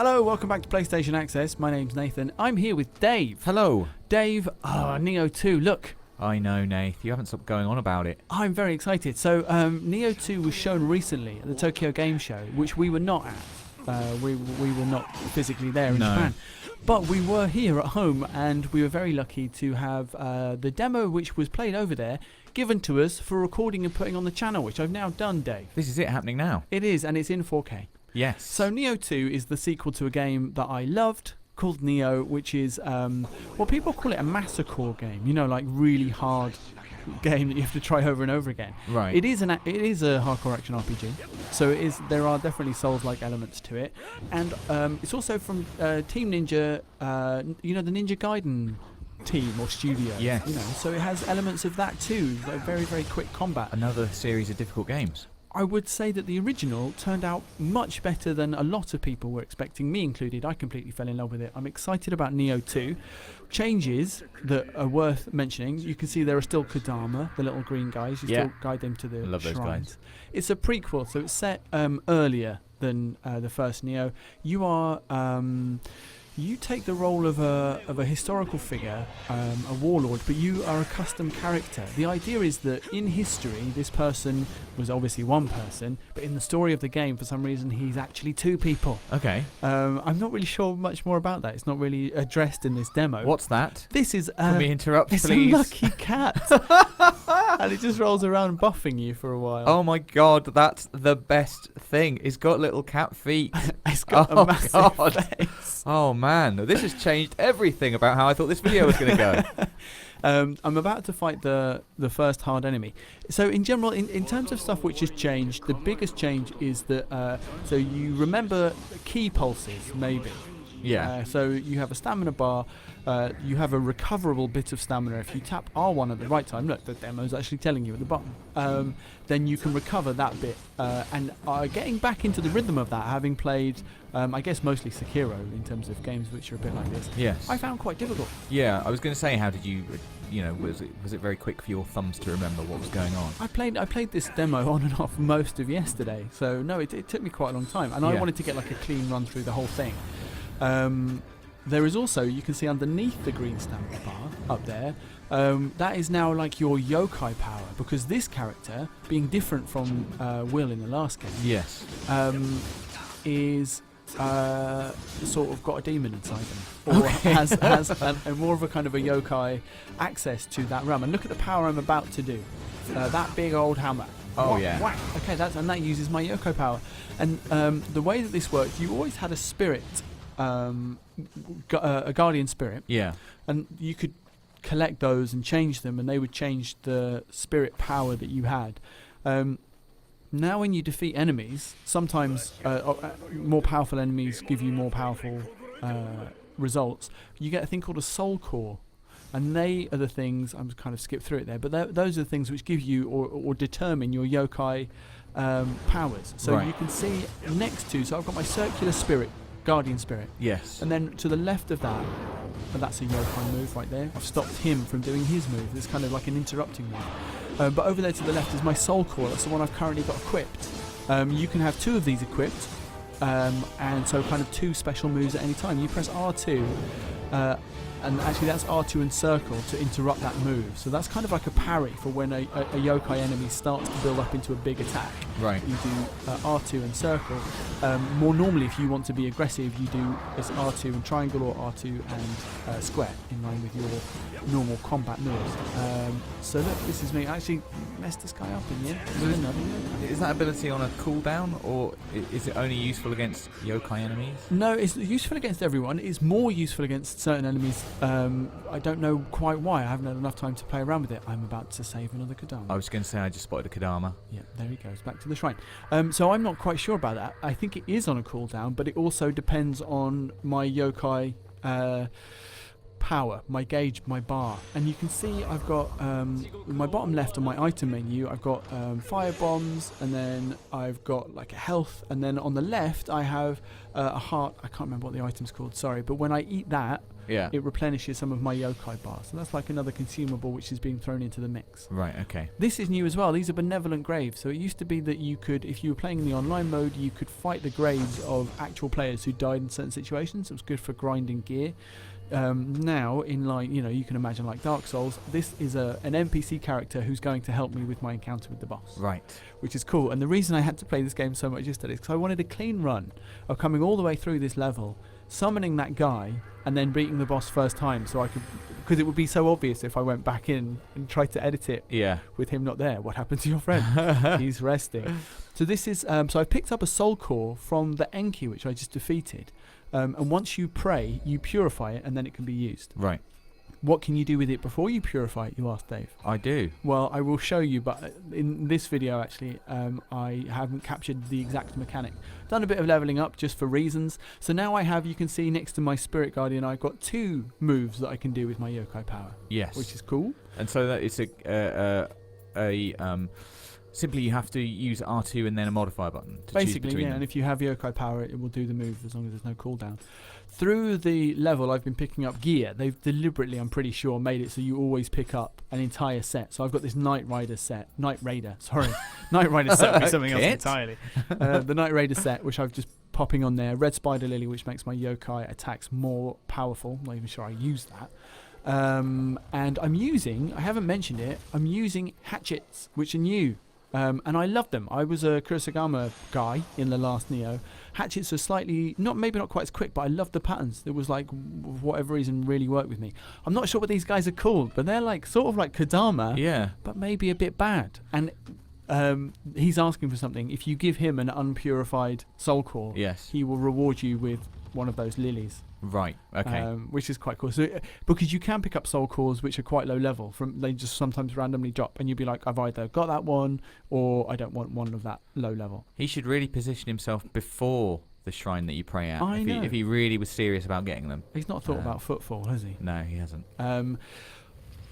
Hello, welcome back to PlayStation Access. My name's Nathan. I'm here with Dave. Hello. Dave, Nioh 2, look. I know, Nath. You haven't stopped going on about it. I'm very excited. So, Nioh 2 was shown recently at the Tokyo Game Show, which we were not at. We were not physically there in Japan. But we were here at home, and we were very lucky to have the demo, which was played over there, given to us for recording and putting on the channel, which I've now done, Dave. This is it happening now. It is, and it's in 4K. Yes. So Nioh 2 is the sequel to a game that I loved called Nioh, which is, well, people call it a massacre game. You know, like really hard game that you have to try over and over again. Right. It is a hardcore action RPG. So it is. There are definitely Souls-like elements to it, and it's also from Team Ninja. You know, the Ninja Gaiden team or studio. Yes. You know, so it has elements of that too. Like very, very quick combat. Another series of difficult games. I would say that the original turned out much better than a lot of people were expecting, me included. I completely fell in love with it. I'm excited about Nioh 2. Changes that are worth mentioning. You can see there are still Kodama, the little green guys. You still guide them to the love shrines. those guys. It's a prequel, so it's set earlier than the first Nioh. You are... you take the role of a historical figure, a warlord, but you are a custom character. The idea is that in history, this person was obviously one person, but in the story of the game, for some reason, he's actually two people. Okay. I'm not really sure much more about that. It's not really addressed in this demo. What's that? This is... Can we interrupt, it's please? a lucky cat. And it just rolls around buffing you for a while. Oh my god, that's the best thing. It's got little cat feet. It's got a massive face. Oh man, this has changed everything about how I thought this video was going to go. I'm about to fight the first hard enemy. So in general, in terms of stuff which has changed, the biggest change is that, so you remember key pulses, maybe. Yeah. So you have a stamina bar, you have a recoverable bit of stamina. If you tap R1 at the right time, look, the demo's actually telling you at the bottom, then you can recover that bit. And getting back into the rhythm of that, having played, I guess mostly Sekiro in terms of games which are a bit like this, Yes. I found quite difficult. Yeah, I was going to say, how did you, was it very quick for your thumbs to remember what was going on? I played this demo on and off most of yesterday, so no, it took me quite a long time, and I wanted to get like a clean run through the whole thing. There is also, you can see underneath the green stamina bar up there, that is now like your yokai power, because this character, being different from Will in the last game, Yes. is sort of got a demon inside him, or has a more of a kind of a yokai access to that realm. And look at the power I'm about to do. That big old hammer. Oh, Whack, yeah. whack. Okay, that uses my yokai power. And the way that this worked, you always had a spirit, a guardian spirit. Yeah. And you could collect those and change them, and they would change the spirit power that you had. Now when you defeat enemies, sometimes more powerful enemies give you more powerful results. You get a thing called a soul core, and they are the things, I'm kind of skipped through it there, but those are the things which give you or determine your yokai powers. So you can see next to, so I've got my circular spirit, guardian spirit. Yes. And then to the left of that, that's a yokai move right there. I've stopped him from doing his move. It's kind of like an interrupting move. But over there to the left is my soul core. That's the one I've currently got equipped. You can have two of these equipped, and so kind of two special moves at any time. You press R2, and actually that's R2 and circle to interrupt that move. So that's kind of like a parry for when a yokai enemy starts to build up into a big attack. Right. You do R2 and circle. More normally, if you want to be aggressive, you do this R2 and triangle, or R2 and square, in line with your normal combat moves. So look, this is me. I actually messed this guy up in the end. Is that ability on a cooldown, or is it only useful against yokai enemies? No, it's useful against everyone. It's more useful against certain enemies. I don't know quite why. I haven't had enough time to play around with it. I'm about to save another Kodama. I was going to say, I just spotted a Kodama. Yeah, there he goes, back to the shrine. So I'm not quite sure about that. I think it is on a cooldown, but it also depends on my yokai power, my gauge, my bar. And you can see I've got my bottom left on my item menu, I've got fire bombs, and then I've got like a health, and then on the left I have a heart. I can't remember what the item's called, sorry, but when I eat that, Yeah. it replenishes some of my yokai bars. So that's like another consumable which is being thrown into the mix. Right. Okay. This is new as well. These are benevolent graves. So it used to be that you could, if you were playing in the online mode, you could fight the graves of actual players who died in certain situations. It was good for grinding gear. Now, in like, you know, you can imagine like Dark Souls, this is an NPC character who's going to help me with my encounter with the boss. Right. Which is cool. And the reason I had to play this game so much yesterday is because I wanted a clean run of coming all the way through this level, summoning that guy, and then beating the boss first time, so I could, because it would be so obvious if I went back in and tried to edit it with him not there. What happened to your friend? He's resting. So this is, so I picked up a soul core from the Enki, which I just defeated. And once you pray, you purify it, and then it can be used. Right. What can you do with it before you purify it, you asked Dave? I do. Well, I will show you, but in this video, actually, I haven't captured the exact mechanic. Done a bit of leveling up just for reasons. So now I have, you can see next to my Spirit Guardian, I've got 2 moves that I can do with my yokai power. Yes. Which is cool. And so that it's simply you have to use R2 and then a modifier button to choose Basically, between yeah, them. and if you have yokai power, it will do the move as long as there's no cooldown. Through the level, I've been picking up gear. They've deliberately, I'm pretty sure, made it so you always pick up an entire set. So I've got this Night Raider set would be something else entirely. The Night Raider set, which I've just popping on there. Red Spider Lily, which makes my yokai attacks more powerful. Not even sure I use that. And I'm using, I haven't mentioned it, I'm using hatchets, which are new. And I love them. I was a Kurosagama guy in the last Nioh. Hatchets are slightly, maybe not quite as quick, but I love the patterns. It was like, for whatever reason, really worked with me. I'm not sure what these guys are called, but they're like sort of like Kodama, but maybe a bit bad. And he's asking for something. If you give him an unpurified soul core, he will reward you with one of those lilies. Right. Okay. Which is quite cool. So because you can pick up soul cores which are quite low level, they just sometimes randomly drop, and you'd be like, I've either got that one or I don't want one of that low level. He should really position himself before the shrine that you pray at. If he really was serious about getting them. He's not thought about footfall, has he? No, he hasn't.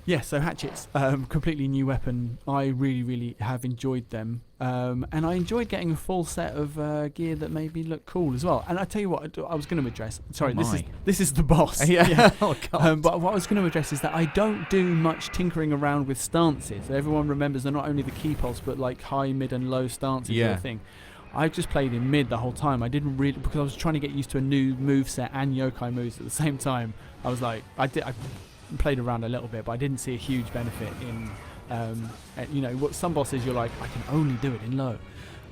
Yeah, so hatchets, completely new weapon. I really, really have enjoyed them. And I enjoyed getting a full set of gear that made me look cool as well. And I tell you what, I was going to address. Sorry, this is the boss. Yeah. Oh, God. But what I was going to address is that I don't do much tinkering around with stances. Everyone remembers they're not only the key pulse, but like high, mid, and low stances are a thing. I've just played in mid the whole time. I didn't really, because I was trying to get used to a new move set and yokai moves at the same time. I was like, I played around a little bit, but I didn't see a huge benefit in, what some bosses you're like, I can only do it in low,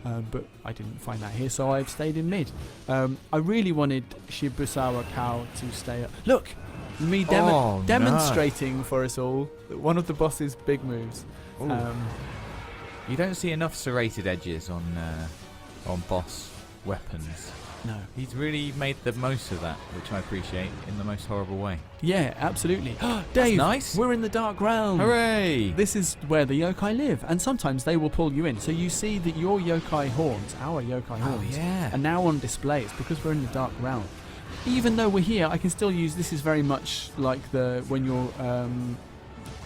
but I didn't find that here, so I've stayed in mid. I really wanted Shibusawa Kao to stay up. Look, me demonstrating for us all one of the boss's big moves. You don't see enough serrated edges on boss weapons. No. He's really made the most of that, which I appreciate in the most horrible way. Yeah, absolutely. Dave, that's nice. We're in the Dark Realm. Hooray! This is where the yokai live, and sometimes they will pull you in. So you see that your yokai horns, our yokai horns, are now on display. It's because we're in the Dark Realm. Even though we're here, I can still use, this is very much like when your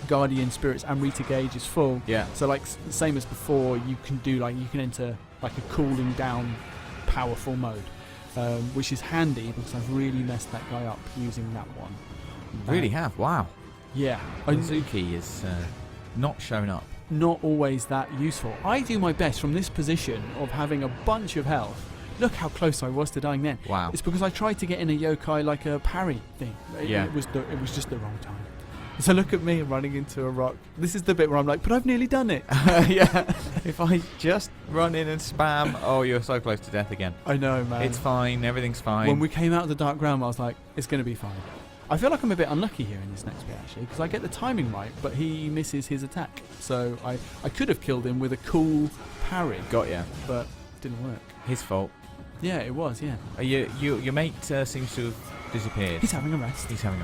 Guardian Spirits Amrita gauge is full. Yeah. So like same as before, you can enter like a cooling down powerful mode. Which is handy because I've really messed that guy up using that one. Really have? Wow. Yeah. Mizuki is not shown up. Not always that useful. I do my best from this position of having a bunch of health. Look how close I was to dying then. Wow. It's because I tried to get in a yokai like a parry thing. It was just the wrong time. So look at me running into a rock. This is the bit where I'm like, but I've nearly done it. Yeah. If I just run in and spam, you're so close to death again. I know, man. It's fine. Everything's fine. When we came out of the Dark Realm, I was like, it's going to be fine. I feel like I'm a bit unlucky here in this next bit, actually, because I get the timing right, but he misses his attack. So I could have killed him with a cool parry. Got ya. But it didn't work. His fault. Yeah, it was, yeah. Your mate seems to have disappeared. He's having a rest. He's having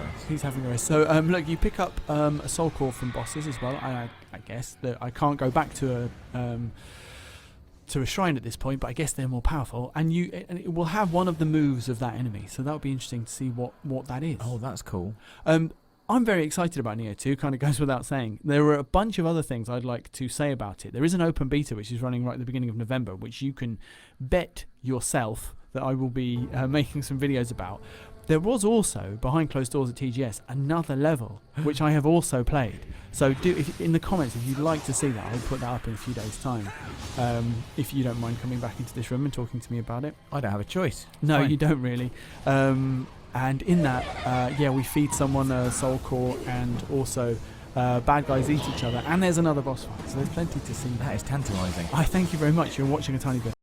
a rest. So, look, you pick up a soul core from bosses as well. I guess that I can't go back to a shrine at this point, but I guess they're more powerful. And it will have one of the moves of that enemy. So that'll be interesting to see what that is. Oh, that's cool. I'm very excited about Nioh 2, kind of goes without saying. There are a bunch of other things I'd like to say about it. There is an open beta which is running right at the beginning of November, which you can bet yourself that I will be making some videos about. There was also, behind closed doors at TGS, another level, which I have also played. So in the comments, if you'd like to see that, I'll put that up in a few days' time. If you don't mind coming back into this room and talking to me about it. I don't have a choice. No, Fine. you don't really. And in that, we feed someone a soul core, and also bad guys eat each other. And there's another boss fight, so there's plenty to see. That is tantalising. I thank you very much. You're watching a tiny bit.